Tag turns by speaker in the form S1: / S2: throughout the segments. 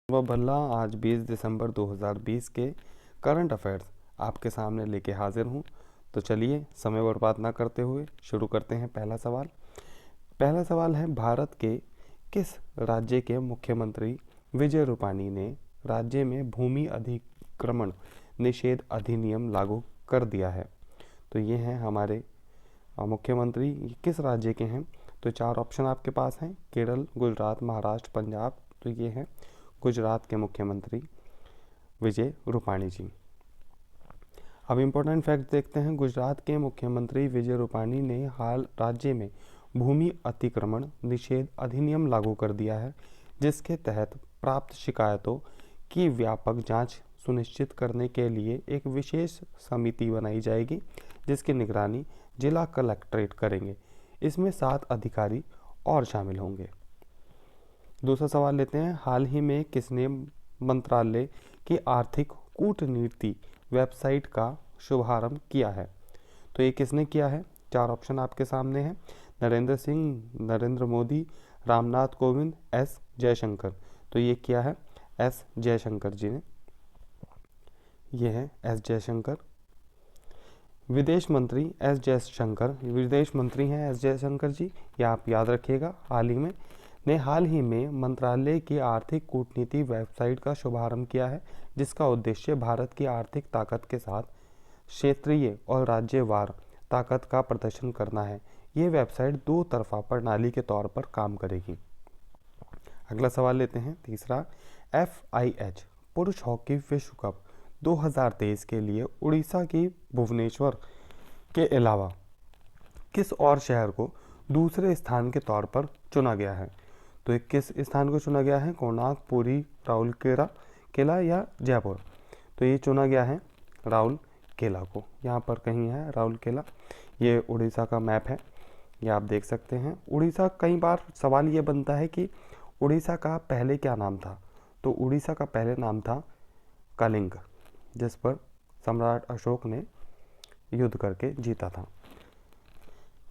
S1: वह भल्ला आज 20 दिसंबर 2020 के करंट अफेयर्स आपके सामने लेके हाजिर हूँ। तो चलिए समय बर्बाद ना करते हुए शुरू करते हैं। पहला सवाल है, भारत के किस राज्य के मुख्यमंत्री विजय रूपाणी ने राज्य में भूमि अधिक्रमण निषेध अधिनियम लागू कर दिया है? तो ये हैं हमारे मुख्यमंत्री, किस राज्य के हैं? तो 4 ऑप्शन आपके पास हैं, केरल, गुजरात, महाराष्ट्र, पंजाब। तो ये हैं गुजरात के मुख्यमंत्री विजय रूपाणी जी। अब इम्पोर्टेंट फैक्ट देखते हैं। गुजरात के मुख्यमंत्री विजय रूपाणी ने हाल राज्य में भूमि अतिक्रमण निषेध अधिनियम लागू कर दिया है, जिसके तहत प्राप्त शिकायतों की व्यापक जांच सुनिश्चित करने के लिए एक विशेष समिति बनाई जाएगी, जिसकी निगरानी जिला कलेक्ट्रेट करेंगे। इसमें 7 अधिकारी और शामिल होंगे। दूसरा सवाल लेते हैं, हाल ही में किसने मंत्रालय की आर्थिक कूटनीति वेबसाइट का शुभारंभ किया है? तो ये किसने किया है? 4 ऑप्शन आपके सामने हैं, नरेंद्र सिंह, नरेंद्र मोदी, रामनाथ कोविंद, एस जयशंकर। तो ये किया है एस जयशंकर जी ने। ये है एस जयशंकर, विदेश मंत्री एस जयशंकर, विदेश मंत्री हैं एस जयशंकर जी, ये आप याद रखिएगा। हाल ही में मंत्रालय की आर्थिक कूटनीति वेबसाइट का शुभारंभ किया है, जिसका उद्देश्य भारत की आर्थिक ताकत के साथ क्षेत्रीय और राज्यवार ताकत का प्रदर्शन करना है। ये वेबसाइट 2 तरफा प्रणाली के तौर पर काम करेगी। अगला सवाल लेते हैं, तीसरा, FIH पुरुष हॉकी विश्व कप 2023 के लिए उड़ीसा की भुवनेश्वर के अलावा किस और शहर को दूसरे स्थान के तौर पर चुना गया है? तो ये किस स्थान को चुना गया है? कोणार्क, पुरी, राउरकेला या जयपुर? तो ये चुना गया है राउरकेला को। यहाँ पर कहीं है राउरकेला। ये उड़ीसा का मैप है, ये आप देख सकते हैं। उड़ीसा, कई बार सवाल ये बनता है कि उड़ीसा का पहले क्या नाम था? तो उड़ीसा का पहले नाम था कलिंग, जिस पर सम्राट अशोक ने युद्ध करके जीता था।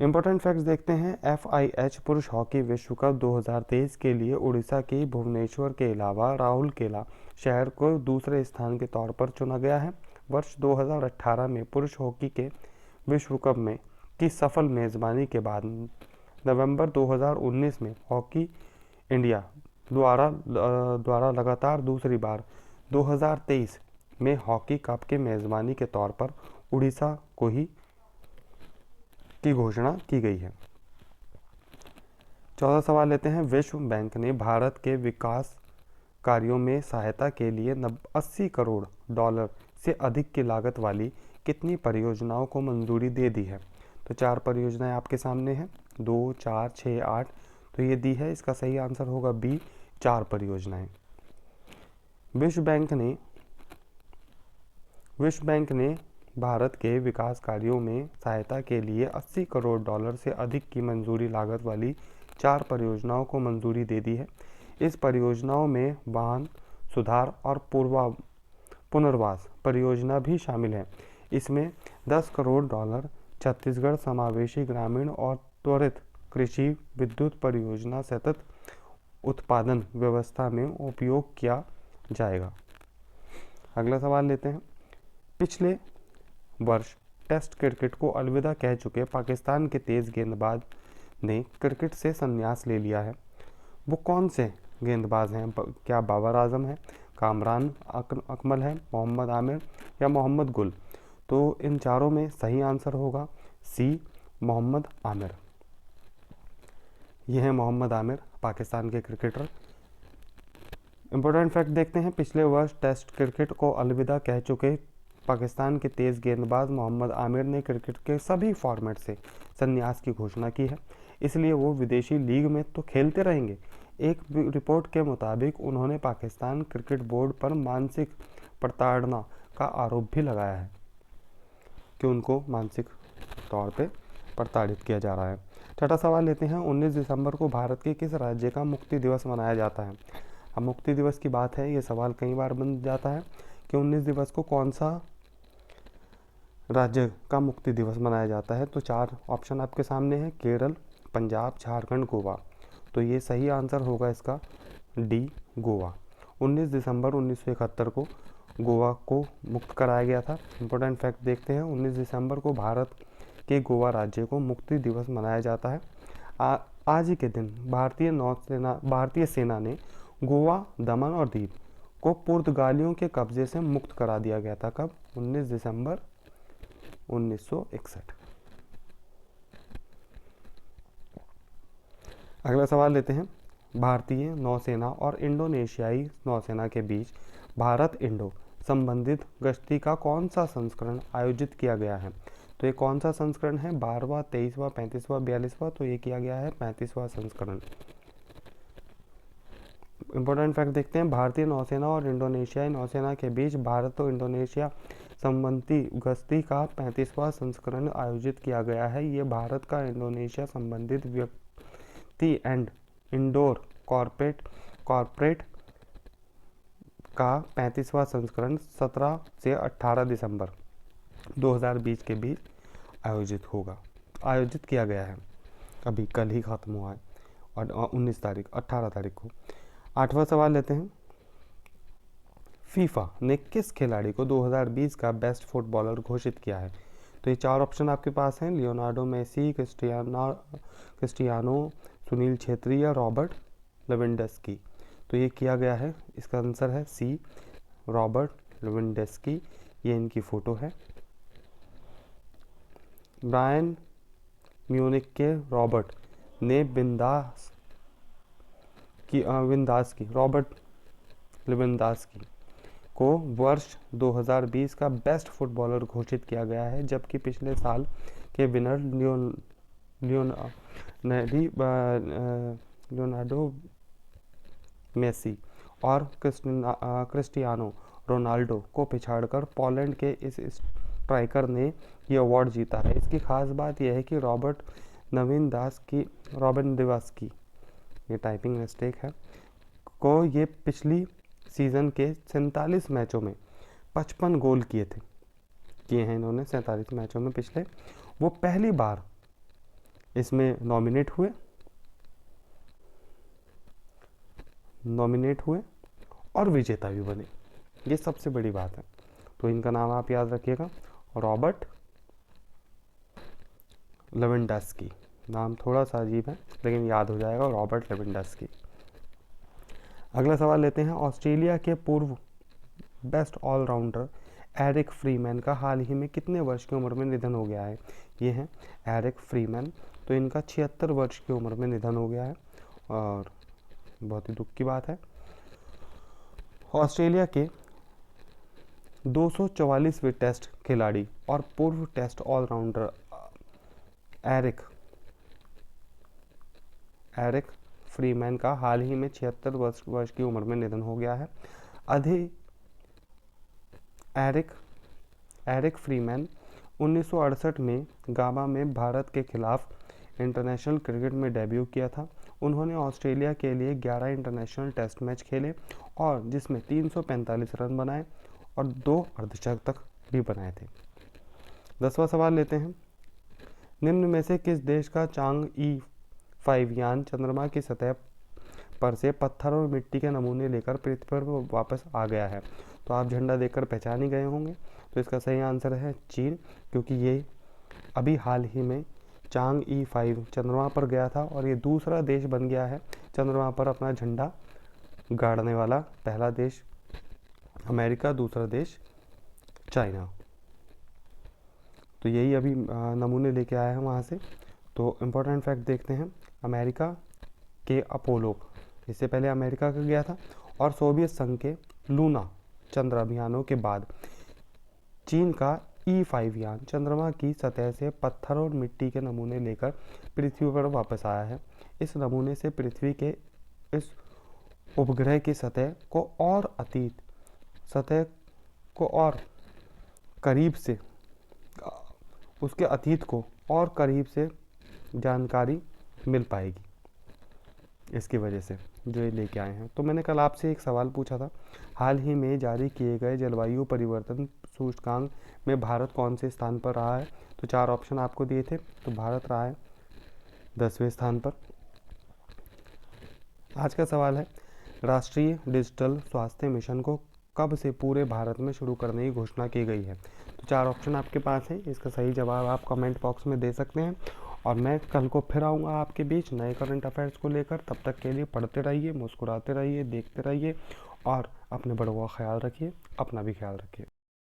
S1: इंपॉर्टेंट फैक्ट्स देखते हैं। FIH पुरुष हॉकी विश्व कप 2023 के लिए उड़ीसा की भुवनेश्वर के अलावा राउरकेला शहर को दूसरे स्थान के तौर पर चुना गया है। वर्ष 2018 में पुरुष हॉकी के विश्व कप में की सफल मेजबानी के बाद नवंबर 2019 में हॉकी इंडिया द्वारा लगातार दूसरी बार 2023 में हॉकी कप के मेजबानी के तौर पर उड़ीसा को ही की घोषणा की गई है। 14 सवाल लेते हैं। विश्व बैंक ने भारत के विकास कार्यों में सहायता के लिए 80 करोड़ डॉलर से अधिक की लागत वाली कितनी परियोजनाओं को मंजूरी दे दी है? तो 4 परियोजनाएं आपके सामने हैं, 2, 4, 6, 8। तो ये दी है, इसका सही आंसर होगा बी, 4 परियोजनाएं। विश्व बैंक ने भारत के विकास कार्यों में सहायता के लिए 80 करोड़ डॉलर से अधिक की मंजूरी लागत वाली 4 परियोजनाओं को मंजूरी दे दी है। इस परियोजनाओं में वाहन सुधार और पुनर्वास परियोजना भी शामिल है। इसमें 10 करोड़ डॉलर छत्तीसगढ़ समावेशी ग्रामीण और त्वरित कृषि विद्युत परियोजना सतत उत्पादन व्यवस्था में उपयोग किया जाएगा। अगला सवाल लेते हैं। पिछले वर्ष टेस्ट क्रिकेट को अलविदा कह चुके पाकिस्तान के तेज गेंदबाज ने क्रिकेट से संन्यास ले लिया है। वो कौन से गेंदबाज हैं? क्या बाबर आजम है, कामरान अकमल है, मोहम्मद आमिर या मोहम्मद गुल? तो इन चारों में सही आंसर होगा सी, मोहम्मद आमिर। यह है मोहम्मद आमिर, पाकिस्तान के क्रिकेटर। इंपॉर्टेंट फैक्ट देखते हैं। पिछले वर्ष टेस्ट क्रिकेट को अलविदा कह चुके पाकिस्तान के तेज गेंदबाज मोहम्मद आमिर ने क्रिकेट के सभी फॉर्मेट से संन्यास की घोषणा की है, इसलिए वो विदेशी लीग में तो खेलते रहेंगे। एक रिपोर्ट के मुताबिक उन्होंने पाकिस्तान क्रिकेट बोर्ड पर मानसिक प्रताड़ना का आरोप भी लगाया है कि उनको मानसिक तौर पे प्रताड़ित किया जा रहा है। छठा सवाल लेते हैं। 19 दिसंबर को भारत के किस राज्य का मुक्ति दिवस मनाया जाता है? अब मुक्ति दिवस की बात है, ये सवाल कई बार बन जाता है कि 19 दिवस को कौन सा राज्य का मुक्ति दिवस मनाया जाता है? तो 4 ऑप्शन आपके सामने हैं, केरल, पंजाब, झारखंड, गोवा। तो ये सही आंसर होगा इसका डी, गोवा। 19 दिसंबर 1971 को गोवा को मुक्त कराया गया था। इम्पोर्टेंट फैक्ट देखते हैं, 19 दिसंबर को भारत के गोवा राज्य को मुक्ति दिवस मनाया जाता है। आज ही के दिन भारतीय सेना ने गोवा, दमन और दीव को पुर्तगालियों के कब्जे से मुक्त करा दिया गया था। कब? 19 दिसंबर 1961। अगला सवाल लेते हैं। भारतीय नौसेना और इंडोनेशियाई नौसेना के बीच भारत इंडो संबंधित गश्ती का कौन सा संस्करण आयोजित किया गया है? तो ये कौन सा संस्करण है? 12वां, 23वां, 35वां, 42वां? तो ये किया गया है 35वां संस्करण। इंपॉर्टेंट फैक्ट देखते हैं। भारतीय नौसेना और इंडोनेशियाई नौसेना के बीच भारत और इंडोनेशिया संबंधी गश्ती का 35वां संस्करण आयोजित किया गया है। ये भारत का इंडोनेशिया संबंधित व्यक्ति एंड इंडोर कॉर्पोरेट का 35वां संस्करण 17 से 18 दिसंबर 2020 के बीच आयोजित किया गया है। अभी कल ही खत्म हुआ है और 18 तारीख को। 8वां सवाल लेते हैं। फीफा ने किस खिलाड़ी को 2020 का बेस्ट फुटबॉलर घोषित किया है? तो ये 4 ऑप्शन आपके पास हैं। Leonardo Messi, Cristiano, Sunil Chhetri या रॉबर्ट लेवेंडस्की। तो ये किया गया है, इसका आंसर है सी, रॉबर्ट लेवेंडस्की। ये इनकी फ़ोटो है। बायर्न म्यूनिख के रॉबर्ट लेवेंडस्की को वर्ष 2020 का बेस्ट फुटबॉलर घोषित किया गया है, जबकि पिछले साल के विनर लियोनार्डो मेसी और क्रिस्टियानो रोनाल्डो को पिछाड़कर पोलैंड के इस स्ट्राइकर ने ये अवार्ड जीता है। इसकी खास बात यह है कि रॉबर्ट लेवेंडस्की, ये टाइपिंग मिस्टेक है, को ये पिछली सीज़न के 47 मैचों में 55 गोल किए हैं इन्होंने 47 मैचों में पिछले। वो पहली बार इसमें नॉमिनेट हुए और विजेता भी बने। ये सबसे बड़ी बात है। तो इनका नाम आप याद रखिएगा, रॉबर्ट लेवेंडस्की। नाम थोड़ा सा अजीब है लेकिन याद हो जाएगा, रॉबर्ट लेवेंडस्की। अगला सवाल लेते हैं। ऑस्ट्रेलिया के पूर्व बेस्ट ऑलराउंडर एरिक फ्रीमैन का हाल ही में कितने वर्ष की उम्र में निधन हो गया है? ये है एरिक फ्रीमैन। तो इनका 76 वर्ष की उम्र में निधन हो गया है और बहुत ही दुख की बात है। ऑस्ट्रेलिया के 244वें टेस्ट खिलाड़ी और पूर्व टेस्ट ऑलराउंडर एरिक फ्रीमैन का हाल ही में 76 वर्ष की उम्र में निधन हो गया है। एरिक फ्रीमैन 1968 में गामा में भारत के खिलाफ इंटरनेशनल क्रिकेट में डेब्यू किया था। उन्होंने ऑस्ट्रेलिया के लिए 11 इंटरनेशनल टेस्ट मैच खेले और जिसमें 345 रन बनाए और 2 अर्धशतक भी बनाए थे। 10वां सवाल लेते हैं। निम्न में से किस देश का चांग E5 यान चंद्रमा की सतह पर से पत्थर और मिट्टी के नमूने लेकर पृथ्वी पर वापस आ गया है? तो आप झंडा देखकर पहचान ही गए होंगे। तो इसका सही आंसर है चीन, क्योंकि ये अभी हाल ही में चांग E5 चंद्रमा पर गया था और ये दूसरा देश बन गया है चंद्रमा पर अपना झंडा गाड़ने वाला। पहला देश अमेरिका, दूसरा देश चाइना। तो यही अभी नमूने लेके आए हैं वहाँ से। तो इम्पोर्टेंट फैक्ट देखते हैं। अमेरिका के अपोलो, इससे पहले अमेरिका का गया था, और सोवियत संघ के लूना चंद्र अभियानों के बाद चीन का E5 यान चंद्रमा की सतह से पत्थर और मिट्टी के नमूने लेकर पृथ्वी पर वापस आया है। इस नमूने से पृथ्वी के इस उपग्रह की सतह को और करीब से उसके अतीत को और करीब से जानकारी मिल पाएगी इसकी वजह से जो ये लेके आए हैं। तो मैंने कल आपसे एक सवाल पूछा था, हाल ही में जारी किए गए जलवायु परिवर्तन सूचकांक में भारत कौन से स्थान पर रहा है? तो 4 ऑप्शन आपको दिए थे। तो भारत रहा है 10वें स्थान पर। आज का सवाल है, राष्ट्रीय डिजिटल स्वास्थ्य मिशन को कब से पूरे भारत में शुरू करने की घोषणा की गई है? तो 4 ऑप्शन आपके पास हैं, इसका सही जवाब आप कमेंट बॉक्स में दे सकते हैं। और मैं कल को फिर आऊँगा आपके बीच नए करंट अफेयर्स को लेकर। तब तक के लिए पढ़ते रहिए, मुस्कुराते रहिए, देखते रहिए और अपने बड़ों का ख्याल रखिए, अपना भी ख्याल रखिए।